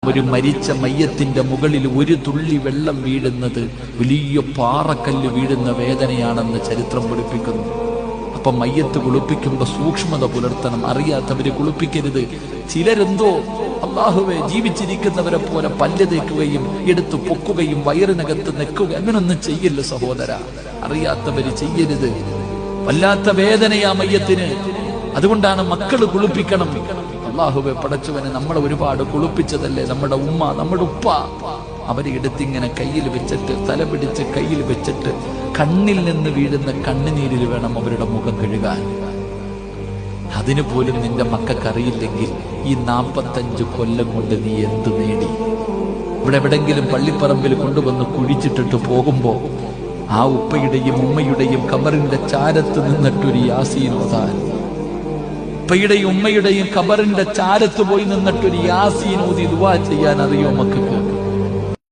ഒരു മരിച്ച മയ്യത്തിന്റെ മുകളിൽ ഒരു തുള്ളി വെള്ളം വീഴുന്നത് വലിയ പാറക്കല്ല് വീഴുന്ന വേദനയാണെന്ന് ചരിത്രം പഠിപ്പിക്കുന്നു. അപ്പൊ മയ്യത്ത് കുളിപ്പിക്കുമ്പോ സൂക്ഷ്മത പുലർത്തണം. അറിയാത്തവര് കുളിപ്പിക്കരുത്. ചിലരെന്തോ അല്ലാഹുവേ ജീവിച്ചിരിക്കുന്നവരെ പോലെ പല്ല് തേക്കുകയും എടുത്തു പൊക്കുകയും വയറിനകത്ത് നിൽക്കുക, അങ്ങനൊന്നും ചെയ്യല്ല സഹോദര. അറിയാത്തവര് ചെയ്യരുത്. വല്ലാത്ത വേദനയാ മയ്യത്തിന്. അതുകൊണ്ടാണ് മക്കള് കുളിപ്പിക്കണം. അല്ലാഹുവേ പടച്ചവനെ, നമ്മളെ ഒരുപാട് കുളിപ്പിച്ചതല്ലേ നമ്മുടെ ഉമ്മ, നമ്മുടെ ഉപ്പ. അവരെ എടുത്തിങ്ങനെ കയ്യിൽ വെച്ചിട്ട്, തല പിടിച്ച് കയ്യിൽ വെച്ചിട്ട്, കണ്ണിൽ നിന്ന് വീഴുന്ന കണ്ണുനീരിൽ വേണം അവരുടെ മുഖം കഴുകാൻ. അതിനു പോലും നിന്റെ മക്കൾക്കറിയില്ലെങ്കിൽ ഈ 45 കൊല്ലം കൊണ്ട് നീ എന്ത് നേടി? ഇവിടെ എവിടെങ്കിലും പള്ളിപ്പറമ്പിൽ കൊണ്ടുവന്ന് കുഴിച്ചിട്ടിട്ട് പോകുമ്പോ ആ ഉപ്പയുടെയും ഉമ്മയുടെയും ഖബറിന്റെ ചാരത്ത് നിന്നിട്ടൊരു യാസീൻ ഓതാൻ, ഉപ്പയുടെയും ഉമ്മയുടെയും ഖബറിന്റെ ചാരത്ത് പോയി നിന്നിട്ടൊരു യാസീൻ ഓതി ദുആ ചെയ്യാൻ അറിയോ മക്കൾക്ക്?